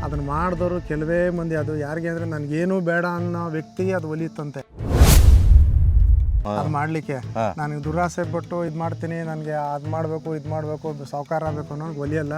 ಅದನ್ನು ಮಾಡಿದವರು ಕೆಲವೇ ಮಂದಿ. ಅದು ಯಾರಿಗೆ ಅಂದರೆ ನನಗೇನೂ ಬೇಡ ಅನ್ನೋ ವ್ಯಕ್ತಿಗೆ ಅದು ಒಲಿಯುತ್ತಂತೆ ಅದು ಮಾಡಲಿಕ್ಕೆ. ನನಗೆ ದುರಾಸೆ ಪಟ್ಟು ಇದು ಮಾಡ್ತೀನಿ, ನನಗೆ ಅದು ಮಾಡಬೇಕು ಇದು ಮಾಡಬೇಕು ಸಾವುಕಾರ ಆಗಬೇಕು ಅನ್ನೋದು ಒಲಿಯಲ್ಲ.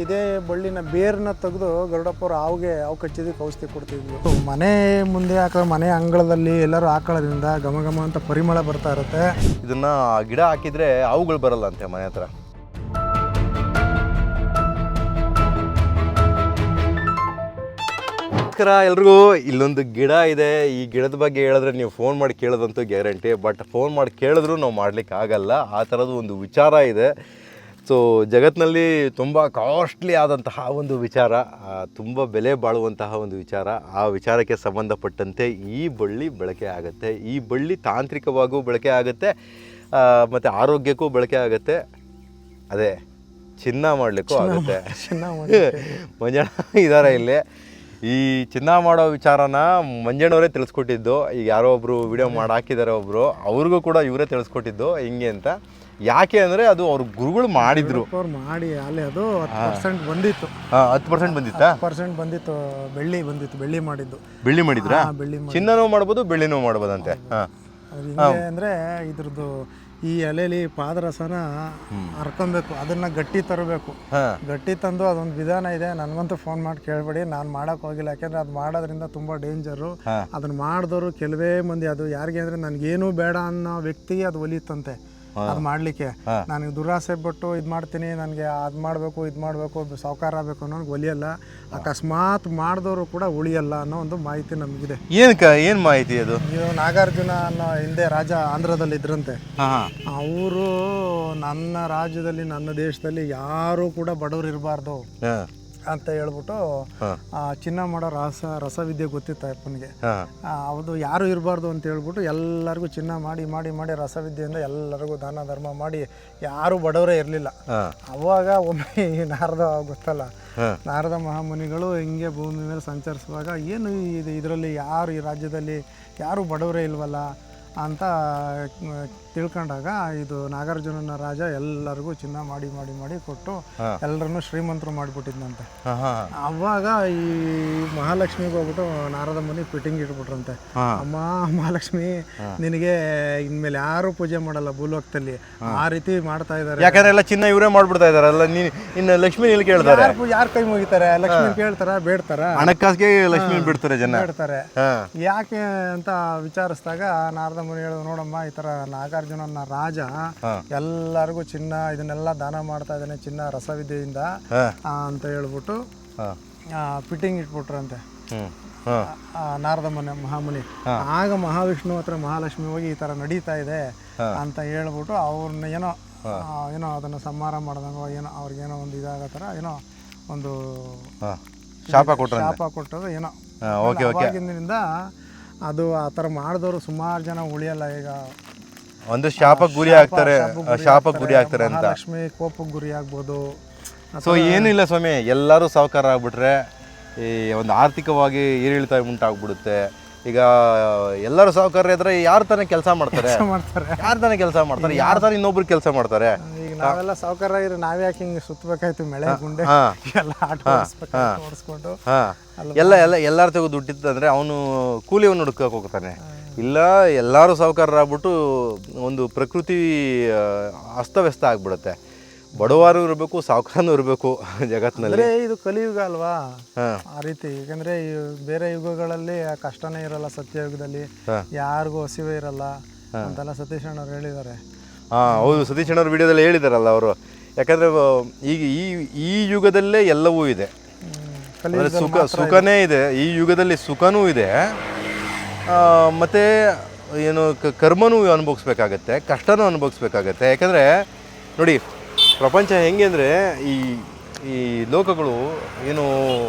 ಇದೇ ಬಳ್ಳಿನ ಬೇರನ್ನ ತೆಗೆದು ಗರುಡಪ್ಪವ್ರು ಹಾವು ಕಚ್ಚಿದ್ದಕ್ಕೆ ಔಷಧಿ ಕೊಡ್ತಿದ್ವಿ. ಮನೆ ಮುಂದೆ ಹಾಕೋ ಮನೆ ಅಂಗಳದಲ್ಲಿ ಎಲ್ಲರೂ ಹಾಕೊಳ್ಳೋದ್ರಿಂದ ಘಮ ಘಮ ಅಂತ ಪರಿಮಳ ಬರ್ತಾ ಇರುತ್ತೆ. ಇದನ್ನ ಗಿಡ ಹಾಕಿದ್ರೆ ಹಾವುಗಳು ಬರಲ್ಲ ಅಂತೆ ಮನೆ ಹತ್ರ. ಎಲ್ರಿಗೂ ಇಲ್ಲೊಂದು ಗಿಡ ಇದೆ. ಈ ಗಿಡದ ಬಗ್ಗೆ ಹೇಳಿದ್ರೆ ನೀವು ಫೋನ್ ಮಾಡಿ ಕೇಳೋದಂತೂ ಗ್ಯಾರಂಟಿ. ಬಟ್ ಫೋನ್ ಮಾಡಿ ಕೇಳಿದ್ರು ನಾವು ಮಾಡ್ಲಿಕ್ಕೆ ಆಗಲ್ಲ. ಆ ಥರದ್ದು ಒಂದು ವಿಚಾರ ಇದೆ. ಸೊ ಜಗತ್ತಿನಲ್ಲಿ ತುಂಬ ಕಾಸ್ಟ್ಲಿ ಆದಂತಹ ಒಂದು ವಿಚಾರ, ತುಂಬ ಬೆಲೆ ಬಾಳುವಂತಹ ಒಂದು ವಿಚಾರ. ಆ ವಿಚಾರಕ್ಕೆ ಸಂಬಂಧಪಟ್ಟಂತೆ ಈ ಬಳ್ಳಿ ಬಳಕೆ ಆಗುತ್ತೆ. ಈ ಬಳ್ಳಿ ತಾಂತ್ರಿಕವಾಗೂ ಬಳಕೆ ಆಗುತ್ತೆ ಮತ್ತು ಆರೋಗ್ಯಕ್ಕೂ ಬಳಕೆ ಆಗುತ್ತೆ. ಅದೇ ಚಿನ್ನ ಮಾಡಲಿಕ್ಕೂ ಆಗುತ್ತೆ. ಮಂಜಣ್ಣ ಇದ್ದಾರೆ ಇಲ್ಲಿ. ಈ ಚಿನ್ನ ಮಾಡೋ ವಿಚಾರನ ಮಂಜಣ್ಣವರೇ ತಿಳಿಸ್ಕೊಟ್ಟಿದ್ದು. ಈಗ ಯಾರೋ ಒಬ್ಬರು ವಿಡಿಯೋ ಮಾಡಿ ಹಾಕಿದ್ದಾರೆ ಒಬ್ಬರು, ಅವ್ರಿಗೂ ಕೂಡ ಇವರೇ ತಿಳಿಸ್ಕೊಟ್ಟಿದ್ದು ಹಿಂಗೆ ಅಂತ. ಯಾಕೆ ಅಂದರೆ ಅದು ಅವ್ರ ಗುರುಗಳು ಮಾಡಿದ್ರು. ಮಾಡಿ ಅಲ್ಲಿ ಅದು 10% ಬಂದಿತ್ತು. 10% ಬಂದಿತ್ತಾ? 10% ಬಂದಿತ್ತು. ಬೆಳ್ಳಿ ಮಾಡಿದ್ದು. ಬೆಳ್ಳಿ ಮಾಡಿದ್ರಾ? ಚಿನ್ನನೂ ಮಾಡ್ಬೋದು, ಬೆಳ್ಳಿನೂ ಮಾಡ್ಬೋದಂತೆ. ಅಂದರೆ ಇದ್ರದ್ದು ಈ ಎಲೆಯಲ್ಲಿ ಪಾದರಸನ ಹರ್ಕೊಬೇಕು, ಅದನ್ನ ಗಟ್ಟಿ ತರಬೇಕು. ಗಟ್ಟಿ ತಂದು ಅದೊಂದು ವಿಧಾನ ಇದೆ. ನನಗಂತೂ ಫೋನ್ ಮಾಡಿ ಕೇಳಬೇಡಿ, ನಾನು ಮಾಡೋಕೆ ಹೋಗಿಲ್ಲ. ಯಾಕೆಂದರೆ ಅದು ಮಾಡೋದ್ರಿಂದ ತುಂಬ ಡೇಂಜರು. ಅದನ್ನು ಮಾಡಿದವರು ಕೆಲವೇ ಮಂದಿ. ಅದು ಯಾರಿಗೆ ಅಂದರೆ ನನಗೇನೂ ಬೇಡ ಅನ್ನೋ ವ್ಯಕ್ತಿಗೆ ಅದು ಒಲಿಯುತ್ತಂತೆ ಅದು ಮಾಡಲಿಕ್ಕೆ. ನನಗೆ ದುರಾಸೆ ಪಟ್ಟು ಇದು ಮಾಡ್ತೀನಿ, ನನಗೆ ಅದು ಮಾಡಬೇಕು ಇದು ಮಾಡಬೇಕು ಸಾವುಕಾರ ಆಗಬೇಕು ಅನ್ನೋದು ಒಲಿಯಲ್ಲ. ಅಕಸ್ಮಾತ್ ಮಾಡಿದವರು ಕೂಡ ಉಳಿಯಲ್ಲ ಅನ್ನೋ ಒಂದು ಮಾಹಿತಿ ನಮಗಿದೆ. ಏನು ಮಾಹಿತಿ ಅದು? ಇದು ನಾಗಾರ್ಜುನ ಅನ್ನೋ ಹಿಂದೆ ರಾಜ ಆಂಧ್ರದಲ್ಲಿ ಇದ್ರಂತೆ. ಅವರು ನನ್ನ ರಾಜ್ಯದಲ್ಲಿ ನನ್ನ ದೇಶದಲ್ಲಿ ಯಾರೂ ಕೂಡ ಬಡವರು ಇರಬಾರ್ದು ಅಂತ ಹೇಳ್ಬಿಟ್ಟು ಚಿನ್ನ ಮಾಡೋ ರಸವಿದ್ಯೆ ಗೊತ್ತಿತ್ತು ಅಪ್ಪನಿಗೆ. ಅದು ಯಾರು ಇರಬಾರ್ದು ಅಂತ ಹೇಳ್ಬಿಟ್ಟು ಎಲ್ಲರಿಗೂ ಚಿನ್ನ ಮಾಡಿ ಮಾಡಿ ಮಾಡಿ ರಸವಿದ್ಯೆಯಿಂದ ಎಲ್ಲರಿಗೂ ದಾನ ಧರ್ಮ ಮಾಡಿ ಯಾರು ಬಡವರೇ ಇರಲಿಲ್ಲ. ಅವಾಗ ಒಮ್ಮೆ ಈ ನಾರದ ಗೊತ್ತಲ್ಲ, ನಾರದ ಮಹಾಮುನಿಗಳು ಹಿಂಗೆ ಭೂಮಿ ಮೇಲೆ ಸಂಚರಿಸುವಾಗ ಏನು ಇದರಲ್ಲಿ ಯಾರು ಈ ರಾಜ್ಯದಲ್ಲಿ ಯಾರು ಬಡವರೇ ಇಲ್ವಲ್ಲ ಅಂತ ತಿಳ್ಕೊಂಡಾಗ ಇದು ನಾಗಾರ್ಜುನನ ರಾಜ ಎಲ್ಲರಿಗೂ ಚಿನ್ನ ಮಾಡಿ ಮಾಡಿ ಮಾಡಿ ಕೊಟ್ಟು ಎಲ್ಲರನ್ನು ಶ್ರೀಮಂತರು ಮಾಡಿಬಿಟ್ಟಿದ್ನಂತೆ. ಅವಾಗ ಈ ಮಹಾಲಕ್ಷ್ಮಿಗೆ ಹೋಗ್ಬಿಟ್ಟು ನಾರದ ಮುನಿ ಫಿಟ್ಟಿಂಗ್ ಇಟ್ಬಿಟ್ರಂತೆ. ಅಮ್ಮ ಮಹಾಲಕ್ಷ್ಮಿ, ನಿನಗೆ ಇನ್ಮೇಲೆ ಯಾರು ಪೂಜೆ ಮಾಡಲ್ಲ ಭೂಲೋಕದಲ್ಲಿ, ಆ ರೀತಿ ಮಾಡ್ತಾ ಇದಾರೆ. ಯಾಕಂದ್ರೆ ಎಲ್ಲ ಚಿನ್ನ ಇವರೇ ಮಾಡ್ಬಿಡ್ತಾ ಇದಾರಲ್ಲ, ಇನ್ನು ಲಕ್ಷ್ಮಿ ಇಲ್ಲಿ ಕೇಳ್ತಾರೆ. ಯಾರು ಕೈ ಮುಗಿತಾರೆ? ಲಕ್ಷ್ಮಿ ಕೇಳ್ತಾರ ಬೇಡ್ತಾರ? ಹಣಕಾಸಿಗೆ ಲಕ್ಷ್ಮಿ ಬಿಡ್ತಾರೆ ಜನ. ಬೇಡ್ತಾರೆ. ಯಾಕೆ ಅಂತ ವಿಚಾರಿಸಿದಾಗ ನಾರದ ಮುನಿ ಹೇಳೋದು, ನೋಡಮ್ಮ ಈ ತರ ನಾಗಾರ್ಜುನನ ರಾಜ ಎಲ್ಲರಿಗೂ ಚಿನ್ನ ಇದನ್ನೆಲ್ಲ ದಾನ ಮಾಡ್ತಾ ಇದ್ದಾನೆ ಚಿನ್ನ ರಸವಿದ್ಯೆಯಿಂದ ಅಂತ ಹೇಳ್ಬಿಟ್ಟು ಫಿಟ್ಟಿಂಗ್ ಇಟ್ಬಿಟ್ರಂತೆ ನಾರದ ಮಹಾಮುನಿ. ಆಗ ಮಹಾವಿಷ್ಣು ಹತ್ರ ಮಹಾಲಕ್ಷ್ಮಿ ಹೋಗಿ ಈ ತರ ನಡೀತಾ ಇದೆ ಅಂತ ಹೇಳ್ಬಿಟ್ಟು ಅವ್ರನ್ನ ಏನೋ ಅದನ್ನ ಸಂಹಾರ ಮಾಡ್ದಂಗ ಏನೋ ಅವ್ರಿಗೇನೋ ಒಂದು ಇದಾಗೋ ಥರ ಏನೋ ಒಂದು ಶಾಪ ಕೊಟ್ಟರು ಏನೋ. ಅವಾಗಿಂದ ಅದು ಆ ಥರ ಮಾಡಿದವರು ಸುಮಾರು ಜನ ಉಳಿಯಲ್ಲ. ಈಗ ಒಂದು ಶಾಪಕ್ಕೆ ಗುರಿ ಆಗ್ತಾರೆ ಅಂತ. ಲಕ್ಷ್ಮಿ ಕೋಪಕ್ಕೆ ಗುರಿ ಆಗ್ಬೋದು. ಸೊ ಏನಿಲ್ಲ ಸ್ವಾಮಿ, ಎಲ್ಲರೂ ಸಾವುಕಾರ ಆಗ್ಬಿಟ್ರೆ ಈ ಒಂದು ಆರ್ಥಿಕವಾಗಿ ಏರಿಳಿತ ಉಂಟಾಗ್ಬಿಡುತ್ತೆ. ಈಗ ಎಲ್ಲರೂ ಸಾವುಕಾರ ಇದ್ರೆ ಯಾರು ತಾನೇ ಕೆಲಸ ಮಾಡ್ತಾರೆ? ಯಾರು ತಾನೇ ಇನ್ನೊಬ್ರು ಕೆಲಸ ಮಾಡ್ತಾರೆ? ಈಗ ನಾವೆಲ್ಲ ಸಾವುಕಾರ ಇದ್ರೆ ನಾವೇ ಯಾಕೆ ಹಿಂಗೆ ಸುತ್ತಬೇಕಾಯ್ತು ಮಳೆ ಗುಂಡೆ ಎಲ್ಲ ಓಡಿಸ್ಕೊಂಡು ಎಲ್ಲರ ತೆಗೆದು ದುಡ್ಡಿತ್ತಂದ್ರೆ ಅವನು ಕೂಲಿಯನ್ನು ಹುಡುಕಕ್ಕೆ ಹೋಗ್ತಾನೆ. ಇಲ್ಲ ಎಲ್ಲರೂ ಸಾವುಕಾರರಾಗ್ಬಿಟ್ಟು ಒಂದು ಪ್ರಕೃತಿ ಅಸ್ತವ್ಯಸ್ತ ಆಗ್ಬಿಡುತ್ತೆ. ಬಡವರು ಇರಬೇಕು, ಸಾವುಕಾರನೂ ಇರಬೇಕು ಜಗತ್ತಿನಲ್ಲಿ. ಇದು ಕಲಿಯುಗ ಅಲ್ವಾ ಆ ರೀತಿ. ಯಾಕಂದ್ರೆ ಬೇರೆ ಯುಗಗಳಲ್ಲಿ ಕಷ್ಟನೇ ಇರಲ್ಲ, ಸತ್ಯಯುಗದಲ್ಲಿ ಯಾರಿಗೂ ಹಸಿವೆ ಇರಲ್ಲ ಅಂತೆಲ್ಲ ಸತೀಶ್ ಅಣ್ಣವ್ರು ಹೇಳಿದ್ದಾರೆ. ಹೌದು, ಸತೀಶ್ ಅಣ್ಣವ್ರ ವಿಡಿಯೋದಲ್ಲಿ ಹೇಳಿದಾರಲ್ಲ ಅವರು. ಯಾಕಂದ್ರೆ ಈಗ ಈ ಯುಗದಲ್ಲೇ ಎಲ್ಲವೂ ಇದೆ, ಸುಖನೇ ಇದೆ. ಈ ಯುಗದಲ್ಲಿ ಸುಖನೂ ಇದೆ, ಮತ್ತು ಏನು ಕರ್ಮನೂ ಅನುಭವಿಸ್ಬೇಕಾಗತ್ತೆ, ಕಷ್ಟನೂ ಅನುಭವಿಸ್ಬೇಕಾಗತ್ತೆ. ಯಾಕಂದರೆ ನೋಡಿ, ಪ್ರಪಂಚ ಹೆಂಗೆ ಅಂದರೆ ಈ ಲೋಕಗಳು ಏನು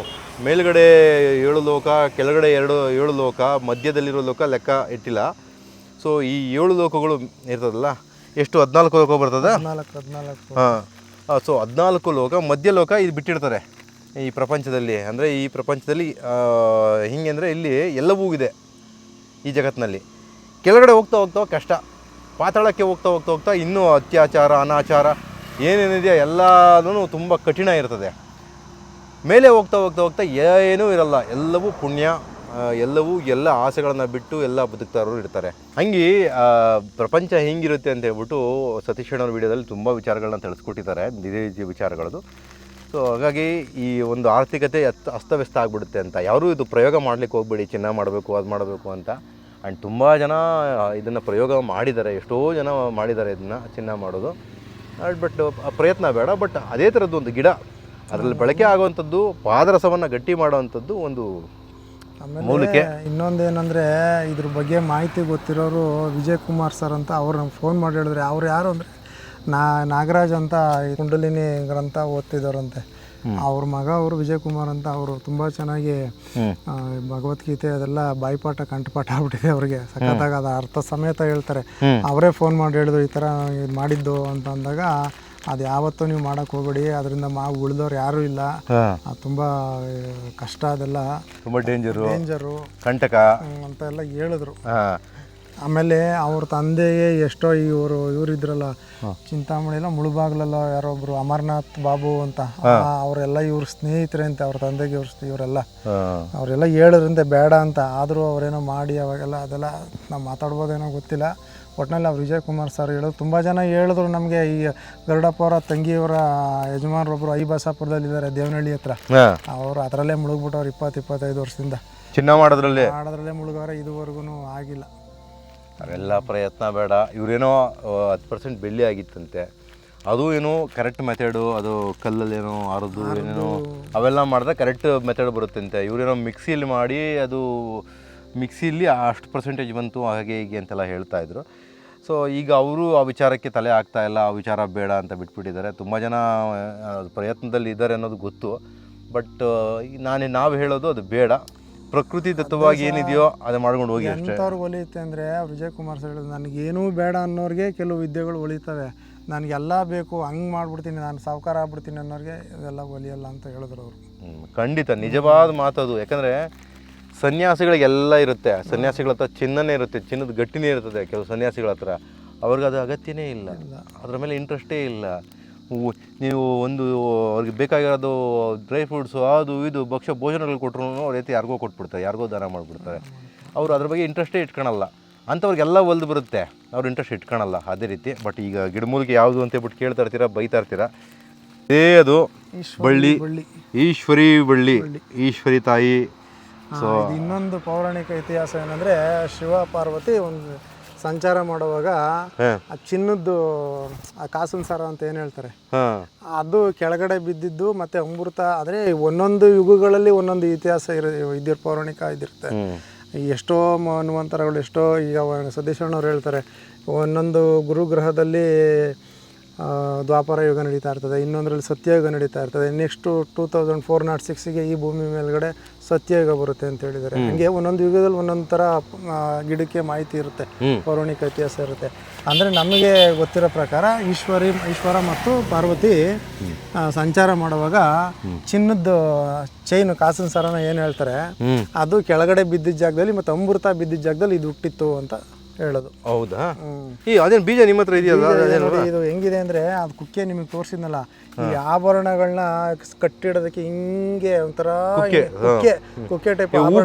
ಮೇಲ್ಗಡೆ 7 ಲೋಕ, ಕೆಳಗಡೆ 7 ಲೋಕ, ಮಧ್ಯದಲ್ಲಿರೋ ಲೋಕ ಲೆಕ್ಕ ಇಟ್ಟಿಲ್ಲ. ಸೊ ಈ 7 ಲೋಕಗಳು ಇರ್ತದಲ್ಲ, ಎಷ್ಟು 14 ಲೋಕ ಬರ್ತದೆ. 14 ಹಾಂ. ಸೊ 14 ಲೋಕ, ಮಧ್ಯ ಲೋಕ ಇದು ಬಿಟ್ಟಿರ್ತಾರೆ ಈ ಪ್ರಪಂಚದಲ್ಲಿ. ಅಂದರೆ ಈ ಪ್ರಪಂಚದಲ್ಲಿ ಹಿಂಗೆ ಅಂದರೆ ಇಲ್ಲಿ ಎಲ್ಲವೂ ಇದೆ ಈ ಜಗತ್ತಿನಲ್ಲಿ. ಕೆಳಗಡೆ ಹೋಗ್ತಾ ಹೋಗ್ತಾ ಕಷ್ಟ, ಪಾತಾಳಕ್ಕೆ ಹೋಗ್ತಾ ಹೋಗ್ತಾ ಹೋಗ್ತಾ ಇನ್ನೂ ಅತ್ಯಾಚಾರ ಅನಾಚಾರ ಏನೇನಿದೆಯೋ ಎಲ್ಲದೂ ತುಂಬ ಕಠಿಣ ಇರ್ತದೆ. ಮೇಲೆ ಹೋಗ್ತಾ ಹೋಗ್ತಾ ಹೋಗ್ತಾ ಏನೂ ಇರಲ್ಲ, ಎಲ್ಲವೂ ಪುಣ್ಯ, ಎಲ್ಲ ಆಸೆಗಳನ್ನು ಬಿಟ್ಟು ಎಲ್ಲ ಬದುಕ್ತಾ ಇರೋರು ಇರ್ತಾರೆ. ಹಂಗೆ ಪ್ರಪಂಚ ಹೆಂಗಿರುತ್ತೆ ಅಂತ ಹೇಳ್ಬಿಟ್ಟು ಸತೀಶ್ ಅಣ್ಣವ್ರ ವಿಡಿಯೋದಲ್ಲಿ ತುಂಬ ವಿಚಾರಗಳನ್ನ ತಿಳಿಸ್ಕೊಟ್ಟಿದ್ದಾರೆ, ಇದೇ ರೀತಿಯ ವಿಚಾರಗಳದು. ಸೊ ಹಾಗಾಗಿ ಈ ಒಂದು ಆರ್ಥಿಕತೆ ಅಸ್ತವ್ಯಸ್ತ ಆಗಿಬಿಡುತ್ತೆ ಅಂತ. ಯಾರೂ ಇದು ಪ್ರಯೋಗ ಮಾಡಲಿಕ್ಕೆ ಹೋಗ್ಬೇಡಿ, ಚಿನ್ನ ಮಾಡಬೇಕು ಅದು ಮಾಡಬೇಕು ಅಂತ. ಆ್ಯಂಡ್ ತುಂಬ ಜನ ಇದನ್ನು ಪ್ರಯೋಗ ಮಾಡಿದ್ದಾರೆ, ಎಷ್ಟೋ ಜನ ಮಾಡಿದ್ದಾರೆ ಇದನ್ನು ಚಿನ್ನ ಮಾಡೋದು. ಬಟ್ ಪ್ರಯತ್ನ ಬೇಡ. ಬಟ್ ಅದೇ ಥರದ್ದು ಒಂದು ಗಿಡ, ಅದರಲ್ಲಿ ಬಳಕೆ ಆಗುವಂಥದ್ದು, ಪಾದರಸವನ್ನು ಗಟ್ಟಿ ಮಾಡುವಂಥದ್ದು ಒಂದು ಆಮೇಲೆ ಇನ್ನೊಂದೇನೆಂದರೆ ಇದ್ರ ಬಗ್ಗೆ ಮಾಹಿತಿ ಗೊತ್ತಿರೋರು ವಿಜಯ್ ಕುಮಾರ್ ಸರ್ ಅಂತ, ಅವ್ರು ನಮ್ಗೆ ಫೋನ್ ಮಾಡಿ ಹೇಳಿದ್ರೆ, ಅವ್ರು ಯಾರು ಅಂದರೆ ನಾಗರಾಜ್ ಅಂತ ಕುಂಡಲಿನಿ ಗ್ರಂಥ ಓದ್ತಿದ್ದವ್ರಂತೆ. ಅವ್ರ ಮಗ ಅವರು ವಿಜಯ್ ಕುಮಾರ್ ಅಂತ, ಅವರು ತುಂಬ ಚೆನ್ನಾಗಿ ಭಗವದ್ಗೀತೆ ಅದೆಲ್ಲ ಬಾಯಿಪಾಠ ಕಂಠಪಾಠ ಆಗ್ಬಿಟ್ಟಿದೆ ಅವ್ರಿಗೆ, ಸಖತ್ತಾಗಿ ಅದು ಅರ್ಥ ಸಮೇತ ಹೇಳ್ತಾರೆ. ಅವರೇ ಫೋನ್ ಮಾಡಿ ಹೇಳಿದ್ರು ಈ ಥರ ಇದು ಮಾಡಿದ್ದು ಅಂತ ಅಂದಾಗ, ಅದು ಯಾವತ್ತೂ ನೀವು ಮಾಡೋಕ್ಕೆ ಹೋಗ್ಬೇಡಿ, ಅದರಿಂದ ಉಳಿದವ್ರು ಯಾರೂ ಇಲ್ಲ, ತುಂಬ ಕಷ್ಟ, ಅದೆಲ್ಲ ತುಂಬ ಡೇಂಜರು ಕಂಟಕ ಅಂತ ಎಲ್ಲ ಹೇಳಿದ್ರು. ಆಮೇಲೆ ಅವ್ರ ತಂದೆಗೆ ಎಷ್ಟೋ ಇವರಿದ್ರಲ್ಲ ಚಿಂತಾಮಣಿಲ್ಲ ಮುಳುಬಾಗ್ಲಲ್ಲ ಯಾರೊಬ್ರು ಅಮರ್ನಾಥ್ ಬಾಬು ಅಂತ, ಅವರೆಲ್ಲ ಇವ್ರ ಸ್ನೇಹಿತರೆ ಅಂತ, ಅವ್ರ ತಂದೆಗೆ ಅವರೆಲ್ಲ ಹೇಳಿದ್ರಂತೆ ಬೇಡ ಅಂತ. ಆದರೂ ಅವರೇನೋ ಮಾಡಿ ಅವಾಗೆಲ್ಲ ಅದೆಲ್ಲ ನಾವು ಮಾತಾಡ್ಬೋದೇನೋ ಗೊತ್ತಿಲ್ಲ. ಒಟ್ಟಿನಲ್ಲಿ ಅವ್ರು ವಿಜಯ್ ಕುಮಾರ್ ಸರ್ ಹೇಳೋದು ತುಂಬ ಜನ ಹೇಳಿದ್ರು ನಮಗೆ. ಈ ಗರುಡಪ್ಪ ಅವರ ತಂಗಿಯವರ ಯಜಮಾನರೊಬ್ಬರು ಬಸಾಪುರದಲ್ಲಿದ್ದಾರೆ, ದೇವನಹಳ್ಳಿ ಹತ್ರ, ಅವರು ಅದರಲ್ಲೇ ಮುಳುಗ್ಬಿಟ್ಟವ್ರು 20-25 ವರ್ಷದಿಂದ. ಚಿನ್ನ ಮಾಡೋದ್ರಲ್ಲೇ ಮುಳುಗವ್ರೆ, ಇದುವರೆಗೂ ಆಗಿಲ್ಲ. ಅವೆಲ್ಲ ಪ್ರಯತ್ನ ಬೇಡ. ಇವರೇನೋ 10% ಬೆಳ್ಳಿ ಆಗಿತ್ತಂತೆ, ಅದು ಏನೋ ಕರೆಕ್ಟ್ ಮೆಥಡು, ಅದು ಕಲ್ಲಲ್ಲೇನೋ ಅರದು ಏನೇನೋ ಅವೆಲ್ಲ ಮಾಡಿದ್ರೆ ಕರೆಕ್ಟ್ ಮೆಥಡ್ ಬರುತ್ತಂತೆ. ಇವರೇನೋ ಮಿಕ್ಸಿಯಲ್ಲಿ ಮಾಡಿ, ಅದು ಮಿಕ್ಸಿಯಲ್ಲಿ ಅಷ್ಟು ಪರ್ಸೆಂಟೇಜ್ ಬಂತು ಹಾಗೆ ಹೀಗೆ ಅಂತೆಲ್ಲ ಹೇಳ್ತಾಯಿದ್ರು. ಸೊ ಈಗ ಅವರು ಆ ವಿಚಾರಕ್ಕೆ ತಲೆ ಆಗ್ತಾಯಿಲ್ಲ, ಆ ವಿಚಾರ ಬೇಡ ಅಂತ ಬಿಟ್ಬಿಟ್ಟಿದ್ದಾರೆ. ತುಂಬ ಜನ ಪ್ರಯತ್ನದಲ್ಲಿ ಇದ್ದಾರೆ ಅನ್ನೋದು ಗೊತ್ತು. ಬಟ್ ನಾವು ಹೇಳೋದು ಅದು ಬೇಡ, ಪ್ರಕೃತಿ ದತ್ತವಾಗಿ ಏನಿದೆಯೋ ಅದು ಮಾಡ್ಕೊಂಡು ಹೋಗಿ ಅಷ್ಟೇ. ಎಂಥವ್ರಿಗೆ ಒಲಿಯುತ್ತೆ ಅಂದರೆ ವಿಜಯ್ ಕುಮಾರ್ ಸರ್ ಹೇಳೋದು, ನನಗೇನೂ ಬೇಡ ಅನ್ನೋರಿಗೆ ಕೆಲವು ವಿದ್ಯೆಗಳು ಒಲಿತವೆ, ನನಗೆಲ್ಲ ಬೇಕು ಹಂಗೆ ಮಾಡಿಬಿಡ್ತೀನಿ, ನಾನು ಸಾವುಕಾರ ಆಗ್ಬಿಡ್ತೀನಿ ಅನ್ನೋರಿಗೆ ಇದೆಲ್ಲ ಒಲಿಯಲ್ಲ ಅಂತ ಹೇಳಿದ್ರು ಅವರು. ಖಂಡಿತ ನಿಜವಾದ ಮಾತದು. ಯಾಕಂದರೆ ಸನ್ಯಾಸಿಗಳಿಗೆಲ್ಲ ಇರುತ್ತೆ, ಸನ್ಯಾಸಿಗಳ ಹತ್ರ ಚಿನ್ನನೇ ಇರುತ್ತೆ, ಚಿನ್ನದ ಗಟ್ಟಿನೇ ಇರ್ತದೆ. ಕೆಲವು ಸನ್ಯಾಸಿಗಳ ಹತ್ರ ಅವ್ರಿಗೆ ಅದು ಅಗತ್ಯನೇ ಇಲ್ಲ, ಅದರ ಮೇಲೆ ಇಂಟ್ರೆಸ್ಟೇ ಇಲ್ಲ. ನೀವು ಒಂದು ಅವ್ರಿಗೆ ಬೇಕಾಗಿರೋದು ಡ್ರೈ ಫ್ರೂಟ್ಸು ಅದು ಇದು ಭಕ್ಷ್ಯ ಭೋಜನಗಳು ಕೊಟ್ಟರು ಅವ್ರ ರೀತಿ ಯಾರಿಗೋ ಕೊಟ್ಬಿಡ್ತಾರೆ, ಯಾರಿಗೋ ದಾನ ಮಾಡಿಬಿಡ್ತಾರೆ. ಅವರು ಅದ್ರ ಬಗ್ಗೆ ಇಂಟ್ರೆಸ್ಟೇ ಇಟ್ಕೊಳಲ್ಲ. ಅಂಥವ್ರಿಗೆಲ್ಲ ಒಲ್ದು ಬರುತ್ತೆ, ಅವ್ರು ಇಂಟ್ರೆಸ್ಟ್ ಇಟ್ಕೊಳಲ್ಲ ಅದೇ ರೀತಿ. ಬಟ್ ಈಗ ಗಿಡಮೂಲಿಕೆ ಯಾವುದು ಅಂತ ಹೇಳ್ಬಿಟ್ಟು ಕೇಳ್ತಾ ಇರ್ತೀರಾ, ಬೈತಾ ಇರ್ತೀರಾ. ಅದು ಬಳ್ಳಿ, ಈಶ್ವರಿ ಬಳ್ಳಿ, ಈಶ್ವರಿ ತಾಯಿ. ಸೊ ಇನ್ನೊಂದು ಪೌರಾಣಿಕ ಇತಿಹಾಸ ಏನಂದರೆ, ಶಿವ ಪಾರ್ವತಿ ಒಂದು ಸಂಚಾರ ಮಾಡುವಾಗ ಆ ಚಿನ್ನದ್ದು ಆ ಕಾಸಿನ ಸರ ಅಂತ ಏನು ಹೇಳ್ತಾರೆ, ಅದು ಕೆಳಗಡೆ ಬಿದ್ದಿದ್ದು ಮತ್ತು ಅಮೃತ. ಆದರೆ ಒಂದೊಂದು ಯುಗಗಳಲ್ಲಿ ಒಂದೊಂದು ಇತಿಹಾಸ ಇದ್ರ ಪೌರಾಣಿಕ ಇದಿರುತ್ತೆ. ಎಷ್ಟೋ ಮನ್ವಂತರಗಳು, ಎಷ್ಟೋ ಈಗ ಸತೀಶಣ್ಣವ್ರು ಹೇಳ್ತಾರೆ, ಒಂದೊಂದು ಗುರುಗ್ರಹದಲ್ಲಿ ದ್ವಾಪರ ಯುಗ ನಡೀತಾ ಇರ್ತದೆ, ಇನ್ನೊಂದರಲ್ಲಿ ಸತ್ಯಯುಗ ನಡೀತಾ ಇರ್ತದೆ, ನೆಕ್ಸ್ಟು 2406ಗೆ ಈ ಭೂಮಿ ಮೇಲ್ಗಡೆ ಸತ್ಯಯುಗ ಬರುತ್ತೆ ಅಂತ ಹೇಳಿದ್ದಾರೆ. ಹಂಗೆ ಒಂದೊಂದು ಯುಗದಲ್ಲಿ ಒಂದೊಂದು ಥರ ಗಿಡಕ್ಕೆ ಮಾಹಿತಿ ಇರುತ್ತೆ, ಪೌರಾಣಿಕ ಇತಿಹಾಸ ಇರುತ್ತೆ. ಅಂದರೆ ನಮಗೆ ಗೊತ್ತಿರೋ ಪ್ರಕಾರ ಈಶ್ವರ ಮತ್ತು ಪಾರ್ವತಿ ಸಂಚಾರ ಮಾಡುವಾಗ ಚಿನ್ನದ ಚೈನು ಕಾಸಿನ ಸರನ ಏನು ಹೇಳ್ತಾರೆ, ಅದು ಕೆಳಗಡೆ ಬಿದ್ದಿದ್ದ ಜಾಗದಲ್ಲಿ ಮತ್ತು ಅಮೃತ ಬಿದ್ದಿದ್ದ ಜಾಗದಲ್ಲಿ ಇದು ಹುಟ್ಟಿತ್ತು ಅಂತ ಹೇಳೋದು. ಹೌದಾ? ಅದೇನು ಬೀಜ ನಿಮ್ಮ ಹತ್ರ ಇದೆಯಲ್ಲ? ಇದು ಹೆಂಗಿದೆ ಅಂದರೆ, ಅದು ಕುಕ್ಕೆ ನಿಮಗೆ ತೋರಿಸಿದ್ನಲ್ಲ, ಈ ಆಭರಣಗಳನ್ನ ಕಟ್ಟಿಡೋದಕ್ಕೆ ಹಿಂಗೆ ಒಂಥರ ಕುಕ್ಕೆ ಟೈಪ್ ಹೂ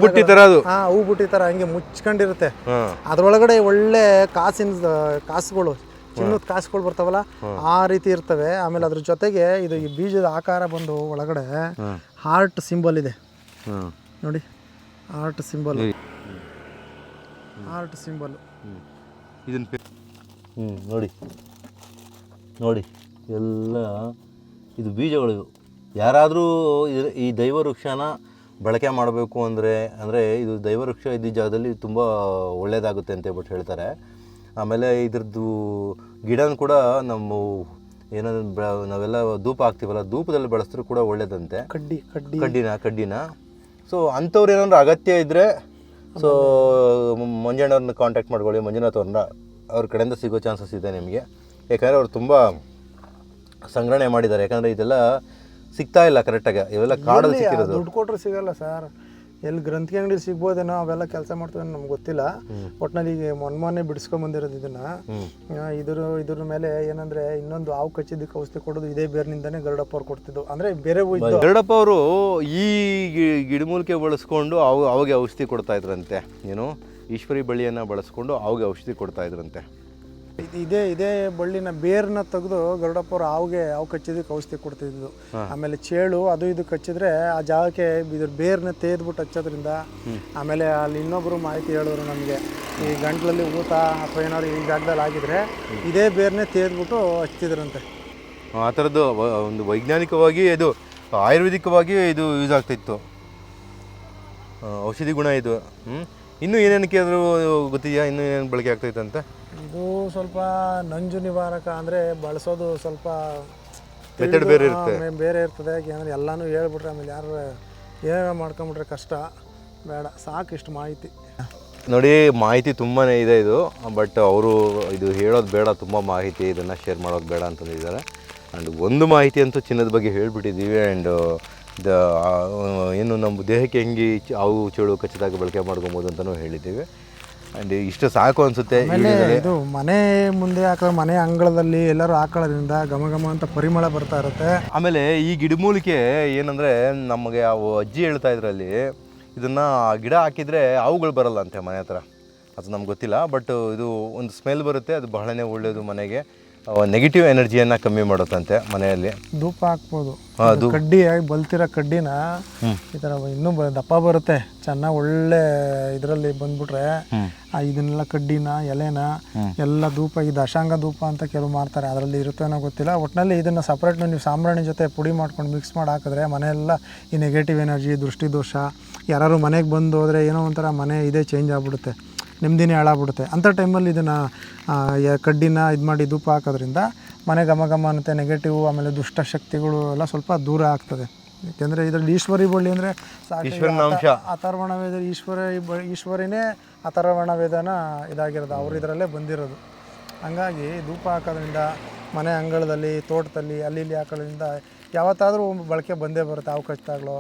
ಬುಟ್ಟಿ ಥರ ಹಂಗೆ ಮುಚ್ಕೊಂಡಿರುತ್ತೆ. ಅದ್ರೊಳಗಡೆ ಒಳ್ಳೆ ಕಾಸುಗಳು, ಚಿನ್ನದ ಕಾಸುಗಳು ಬರ್ತಾವಲ್ಲ, ಆ ರೀತಿ ಇರ್ತವೆ. ಆಮೇಲೆ ಅದ್ರ ಜೊತೆಗೆ ಇದು ಈ ಬೀಜದ ಆಕಾರ ಬಂದು ಒಳಗಡೆ ಹಾರ್ಟ್ ಸಿಂಬಲ್ ಇದೆ ನೋಡಿ, ಹಾರ್ಟ್ ಸಿಂಬಲ್ ಇದನ್ನು ನೋಡಿ ಎಲ್ಲ ಇದು ಬೀಜಗಳು. ಯಾರಾದರೂ ಈ ದೈವವೃಕ್ಷನ ಬಳಕೆ ಮಾಡಬೇಕು ಅಂದರೆ ಇದು ದೈವವೃಕ್ಷ ಇದ್ದ ಜಾಗದಲ್ಲಿ ತುಂಬ ಒಳ್ಳೆಯದಾಗುತ್ತೆ ಅಂತ ಹೇಳ್ಬಿಟ್ಟು ಹೇಳ್ತಾರೆ. ಆಮೇಲೆ ಇದ್ರದ್ದು ಗಿಡನ ಕೂಡ ನಮ್ಮ ನಾವೆಲ್ಲ ಧೂಪ ಹಾಕ್ತೀವಲ್ಲ, ಧೂಪದಲ್ಲಿ ಬಳಸಿದ್ರು ಕೂಡ ಒಳ್ಳೇದಂತೆ, ಕಡ್ಡಿನ. ಸೊ ಅಂಥವ್ರು ಏನಾದ್ರು ಅಗತ್ಯ ಇದ್ದರೆ ಸೊ ಮಂಜಣ್ಣವ್ರನ್ನ ಕಾಂಟ್ಯಾಕ್ಟ್ ಮಾಡ್ಕೊಳ್ಳಿ, ಮಂಜುನಾಥ್ ಅವ್ರನ್ನ. ಅವ್ರ ಕಡೆಯಿಂದ ಸಿಗೋ ಚಾನ್ಸಸ್ ಇದೆ ನಿಮಗೆ. ಯಾಕಂದರೆ ಅವ್ರು ತುಂಬ ಸಂಗ್ರಹಣೆ ಮಾಡಿದ್ದಾರೆ. ಯಾಕಂದರೆ ಇದೆಲ್ಲ ಸಿಗ್ತಾ ಇಲ್ಲ ಕರೆಕ್ಟಾಗಿ, ಇವೆಲ್ಲ ಕಾಡಲ್ಲಿ ಸಿಕ್ಕಿರೋದು. ದುಡ್ಡು ಕೊಟ್ಟರು ಸಿಗಲ್ಲ ಸರ್. ಎಲ್ಲಿ ಗ್ರಂಥಿ ಅಂಗಡಿ ಸಿಗ್ಬೋದೇನೋ, ಅವೆಲ್ಲ ಕೆಲಸ ಮಾಡ್ತೀವಿ ನಮ್ಗೆ ಗೊತ್ತಿಲ್ಲ. ಒಟ್ಟಿನಲ್ಲಿ ಈಗ ಮೊನ್ನೆ ಬಿಡಿಸ್ಕೊಂಬಂದಿರೋದು ಇದನ್ನು. ಇದ್ರ ಮೇಲೆ ಏನಂದರೆ ಇನ್ನೊಂದು ಹಾವು ಕಚ್ಚಿದ್ದಕ್ಕೆ ಔಷಧಿ ಕೊಡೋದು ಇದೇ ಬೇರ್ನಿಂದನೇ ಗರುಡಪ್ಪ ಅವ್ರು ಕೊಡ್ತಿದ್ದು. ಅಂದರೆ ಬೇರೆ ಗರುಡಪ್ಪ ಅವರು ಈ ಗಿಡಮೂಲಿಕೆ ಬಳಸ್ಕೊಂಡು ಅವಾಗ ಔಷಧಿ ಕೊಡ್ತಾ ಇದ್ರಂತೆ. ಏನು ಈಶ್ವರಿ ಬಳ್ಳಿಯನ್ನು ಬಳಸ್ಕೊಂಡು ಅವಾಗ ಔಷಧಿ ಕೊಡ್ತಾ ಇದ್ರಂತೆ. ಇದೇ ಬಳ್ಳಿನ ಬೇರ್ನ ತೆಗೆದು ಗರುಡಪ್ಪ ಅವ್ರು ಹಾವು ಕಚ್ಚಿದ್ದಕ್ಕೆ ಔಷಧಿ ಕೊಡ್ತಿದ್ದು. ಆಮೇಲೆ ಚೇಳು ಅದು ಇದು ಕಚ್ಚಿದ್ರೆ ಆ ಜಾಗಕ್ಕೆ ಇದ್ರ ಬೇರ್ನ ತೆಗೆದ್ಬಿಟ್ಟು ಹಚ್ಚೋದ್ರಿಂದ. ಆಮೇಲೆ ಅಲ್ಲಿ ಇನ್ನೊಬ್ಬರು ಮಾಹಿತಿ ಹೇಳಿದ್ರು ನಮಗೆ, ಈ ಗಂಟ್ಲಲ್ಲಿ ಊತ ಅಥವಾ ಏನಾದ್ರು ಈ ಜಾಗದಲ್ಲಿ ಆಗಿದ್ರೆ ಇದೇ ಬೇರ್ನೇ ತೆಗೆದ್ಬಿಟ್ಟು ಹಚ್ತಿದ್ರಂತೆ. ಆ ಥರದ್ದು ಒಂದು ವೈಜ್ಞಾನಿಕವಾಗಿ ಇದು ಆಯುರ್ವೇದಿಕವಾಗಿ ಇದು ಯೂಸ್ ಆಗ್ತಾಯಿತ್ತು, ಔಷಧಿ ಗುಣ ಇದು. ಇನ್ನೂ ಏನೇನಕ್ಕೆ ಆದರೂ ಗೊತ್ತಿದೆಯಾ? ಇನ್ನೂ ಏನೇನು ಬಳಕೆ ಆಗ್ತೈತೆ ಅಂತ? ಇದು ಸ್ವಲ್ಪ ನಂಜು ನಿವಾರಕ, ಅಂದರೆ ಬಳಸೋದು ಸ್ವಲ್ಪ ಮೆಥಡ್ ಬೇರೆ ಇರ್ತದೆ. ಯಾಕಂದರೆ ಎಲ್ಲನೂ ಹೇಳ್ಬಿಟ್ರೆ ಆಮೇಲೆ ಯಾರು ಏನೋ ಮಾಡ್ಕೊಂಬಿಟ್ರೆ ಕಷ್ಟ. ಬೇಡ, ಸಾಕು ಇಷ್ಟು ಮಾಹಿತಿ. ನೋಡಿ, ಮಾಹಿತಿ ತುಂಬಾ ಇದೆ ಇದು, ಬಟ್ ಅವರು ಇದು ಹೇಳೋದು ಬೇಡ, ತುಂಬ ಮಾಹಿತಿ ಇದನ್ನು ಶೇರ್ ಮಾಡೋದು ಬೇಡ ಅಂತಂದಿದ್ದಾರೆ. ಆ್ಯಂಡ್ ಒಂದು ಮಾಹಿತಿ ಅಂತೂ ಚಿನ್ನದ ಬಗ್ಗೆ ಹೇಳಿಬಿಟ್ಟಿದ್ದೀವಿ. ಆ್ಯಂಡ್ ಏನು ನಮ್ಮ ದೇಹಕ್ಕೆ ಹೆಂಗೆ ಹಾವು ಚೇಳು ಕಚ್ಚಿದಾಗ ಬಳಕೆ ಮಾಡ್ಕೊಬೋದು ಅಂತಲೂ ಹೇಳಿದ್ದೀವಿ. ಆ್ಯಂಡ್ ಇಷ್ಟು ಸಾಕು ಅನಿಸುತ್ತೆ. ಇದು ಮನೆ ಮುಂದೆ ಹಾಕೋ ಮನೆ ಅಂಗಳದಲ್ಲಿ ಎಲ್ಲರೂ ಹಾಕೊಳ್ಳೋದ್ರಿಂದ ಘಮ ಅಂತ ಪರಿಮಳ ಬರ್ತಾ ಇರುತ್ತೆ. ಆಮೇಲೆ ಈ ಗಿಡಮೂಲಿಕೆ ಏನಂದರೆ, ನಮಗೆ ಅವು ಅಜ್ಜಿ ಹೇಳ್ತಾ ಇದ್ರಲ್ಲಿ, ಇದನ್ನು ಗಿಡ ಹಾಕಿದರೆ ಹಾವುಗಳು ಬರಲ್ಲ ಅಂತೆ ಮನೆ ಹತ್ರ. ಅದು ನಮ್ಗೆ ಗೊತ್ತಿಲ್ಲ, ಬಟ್ ಇದು ಒಂದು ಸ್ಮೆಲ್ ಬರುತ್ತೆ, ಅದು ಬಹಳನೇ ಒಳ್ಳೆಯದು. ಮನೆಗೆ ನೆಗೆಟಿವ್ ಎನರ್ಜಿಯನ್ನು ಕಮ್ಮಿ ಮಾಡುತ್ತಂತೆ ಮನೆಯಲ್ಲಿ. ಧೂಪ ಹಾಕ್ಬೋದು. ಕಡ್ಡಿ ಬಲ್ತಿರೋ ಕಡ್ಡಿನ ಈ ಥರ ಇನ್ನೂ ದಪ್ಪ ಬರುತ್ತೆ, ಚೆನ್ನಾಗಿ ಒಳ್ಳೆ ಇದರಲ್ಲಿ ಬಂದ್ಬಿಟ್ರೆ ಇದನ್ನೆಲ್ಲ ಕಡ್ಡಿನ ಎಲೆನ ಎಲ್ಲ ಧೂಪ, ಇದು ಅಶಾಂಗ ಧೂಪ ಅಂತ ಕೆಲವು ಮಾಡ್ತಾರೆ, ಅದರಲ್ಲಿ ಇರುತ್ತೇನೋ ಗೊತ್ತಿಲ್ಲ. ಒಟ್ಟಿನಲ್ಲಿ ಇದನ್ನು ಸಪ್ರೇಟ್ ನೀವು ಸಾಂಬ್ರಾಣಿ ಜೊತೆ ಪುಡಿ ಮಾಡ್ಕೊಂಡು ಮಿಕ್ಸ್ ಮಾಡಿ ಹಾಕಿದ್ರೆ ಮನೆಯೆಲ್ಲ ಈ ನೆಗೆಟಿವ್ ಎನರ್ಜಿ, ದೃಷ್ಟಿದೋಷ, ಯಾರು ಮನೆಗೆ ಬಂದು ಹೋದರೆ ಏನೋ ಒಂಥರ ಮನೆ ಇದೇ ಚೇಂಜ್ ಆಗಿಬಿಡುತ್ತೆ, ನೆಮ್ಮದಿನೇ ಹಾಳಾಗ್ಬಿಡುತ್ತೆ. ಅಂಥ ಟೈಮಲ್ಲಿ ಇದನ್ನು ಕಡ್ಡಿನ ಇದು ಮಾಡಿ ಧೂಪ ಹಾಕೋದ್ರಿಂದ ಮನೆ ಘಮ ಅನ್ನುತ್ತೆ, ನೆಗೆಟಿವ್ ಆಮೇಲೆ ದುಷ್ಟಶಕ್ತಿಗಳು ಎಲ್ಲ ಸ್ವಲ್ಪ ದೂರ ಆಗ್ತದೆ. ಯಾಕೆಂದರೆ ಇದರಲ್ಲಿ ಈಶ್ವರಿ ಬಳ್ಳಿ ಅಂದರೆ ಅಥರ್ವಣ ವೇದ, ಈಶ್ವರಿನೇ ಅಥರ್ವಣ ವೇದನ ಇದಾಗಿರೋದು, ಅವರು ಇದರಲ್ಲೇ ಬಂದಿರೋದು. ಹಂಗಾಗಿ ಧೂಪ ಹಾಕೋದ್ರಿಂದ ಮನೆ ಅಂಗಳದಲ್ಲಿ, ತೋಟದಲ್ಲಿ, ಅಲ್ಲಿ ಇಲ್ಲಿ ಹಾಕೋದ್ರಿಂದ ಯಾವತ್ತಾದರೂ ಬಳಕೆ ಬಂದೇ ಬರುತ್ತೆ. ಹಾವು ಕಚ್ಚಿದಾಗಲೋ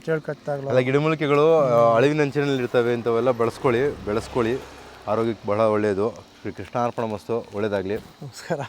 ಚೇಳು ಕಚ್ಚಿದಾಗಲೋ. ಎಲ್ಲ ಗಿಡಮೂಲಿಕೆಗಳು ಅಳಿವಿನಂಚಿನಲ್ಲಿ ಇರ್ತವೆ, ಇಂಥವೆಲ್ಲ ಬೆಳೆಸ್ಕೊಳ್ಳಿ, ಆರೋಗ್ಯಕ್ಕೆ ಬಹಳ ಒಳ್ಳೆಯದು. ಶ್ರೀ ಕೃಷ್ಣಾರ್ಪಣ ಮಸ್ತು, ಒಳ್ಳೆಯದಾಗಲಿ. ನಮಸ್ಕಾರ.